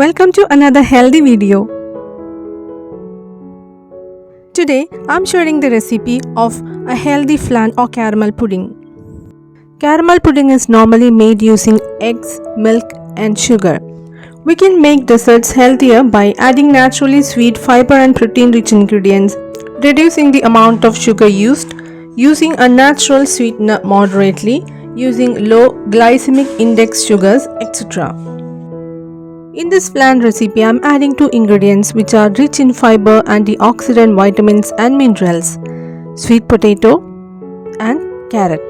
Welcome to another healthy video. Today I'm sharing the recipe of a healthy flan or caramel pudding. Caramel pudding is normally made using eggs, milk and sugar. We can make desserts healthier by adding naturally sweet, fiber and protein rich ingredients, reducing the amount of sugar used, using a natural sweetener moderately, using low glycemic index sugars, etc. In this flan recipe, I am adding 2 ingredients which are rich in fiber, antioxidant, vitamins and minerals: sweet potato and carrot.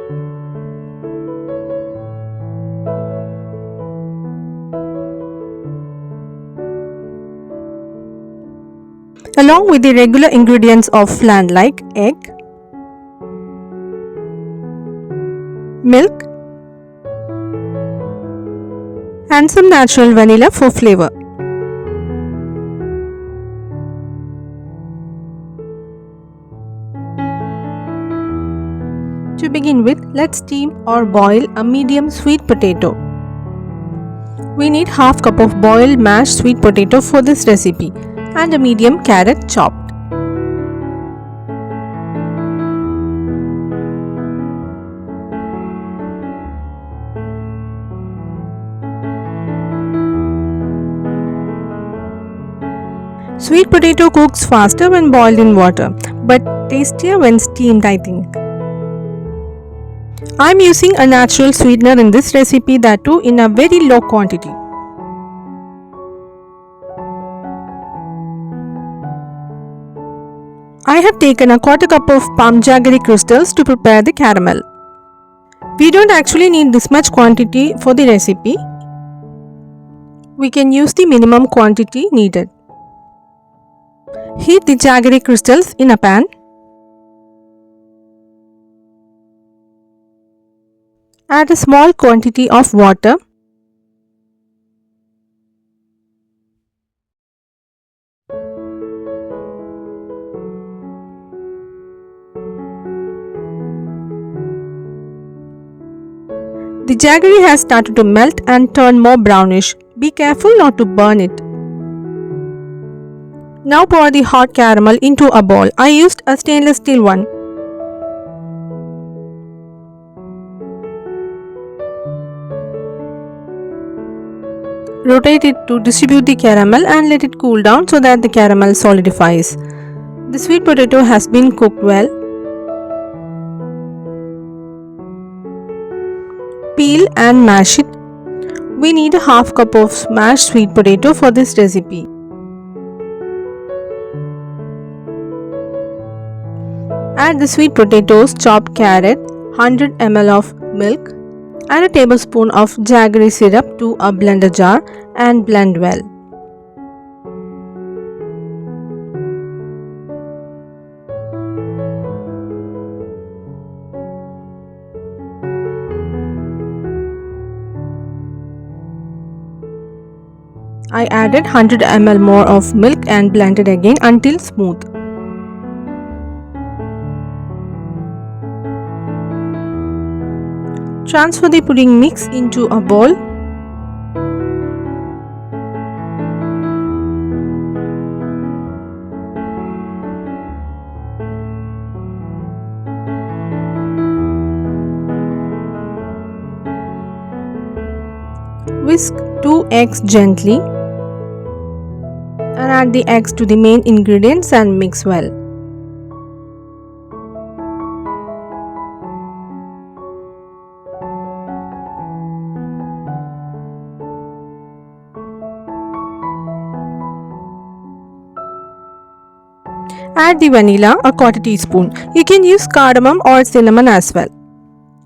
Along with the regular ingredients of flan like egg, milk and some natural vanilla for flavor. To begin with, let's steam or boil a medium sweet potato. We need half cup of boiled mashed sweet potato for this recipe and a medium carrot chopped. Sweet potato cooks faster when boiled in water, but tastier when steamed, I think. I am using a natural sweetener in this recipe, that too in a very low quantity. I have taken a quarter cup of palm jaggery crystals to prepare the caramel. We don't actually need this much quantity for the recipe. We can use the minimum quantity needed. Heat the jaggery crystals in a pan. Add a small quantity of water. The jaggery has started to melt and turn more brownish. Be careful not to burn it. Now pour the hot caramel into a bowl. I used a stainless steel one. Rotate it to distribute the caramel and let it cool down so that the caramel solidifies. The sweet potato has been cooked well. Peel and mash it. We need a half cup of mashed sweet potato for this recipe. Add the sweet potatoes, chopped carrot, 100 ml of milk and a tablespoon of jaggery syrup to a blender jar and blend well. I added 100 ml more of milk and blended again until smooth. Transfer the pudding mix into a bowl. Whisk 2 eggs gently and add the eggs to the main ingredients and mix well. Add the vanilla, a quarter teaspoon. You can use cardamom or cinnamon as well.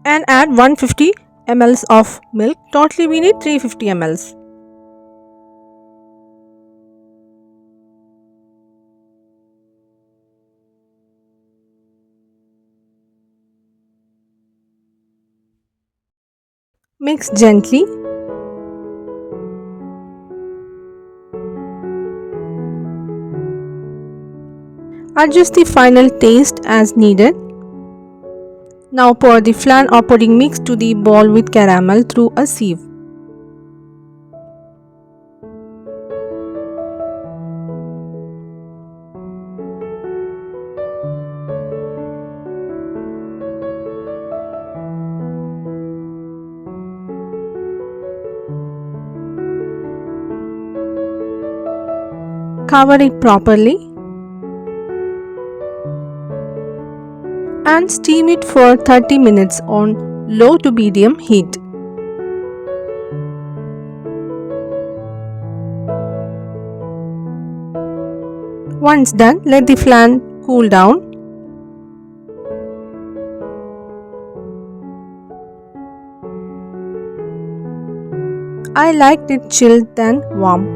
And add 150 ml of milk. Totally we need 350 ml. Mix gently. Adjust the final taste as needed. Now pour the flan or pudding mix to the bowl with caramel through a sieve. cover it properly and steam it for 30 minutes on low to medium heat. Once done, let the flan cool down. I liked it chilled than warm.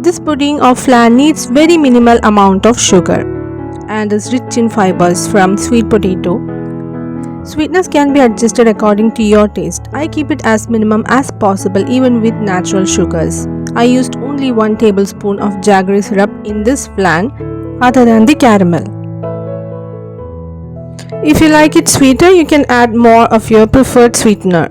This pudding of flan needs very minimal amount of sugar and is rich in fibers from sweet potato. Sweetness can be adjusted according to your taste. I keep it as minimum as possible even with natural sugars. I used only 1 tablespoon of jaggery syrup in this flan other than the caramel. If you like it sweeter, you can add more of your preferred sweetener.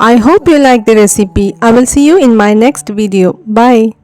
I hope you like the recipe. I will see you in my next video. Bye.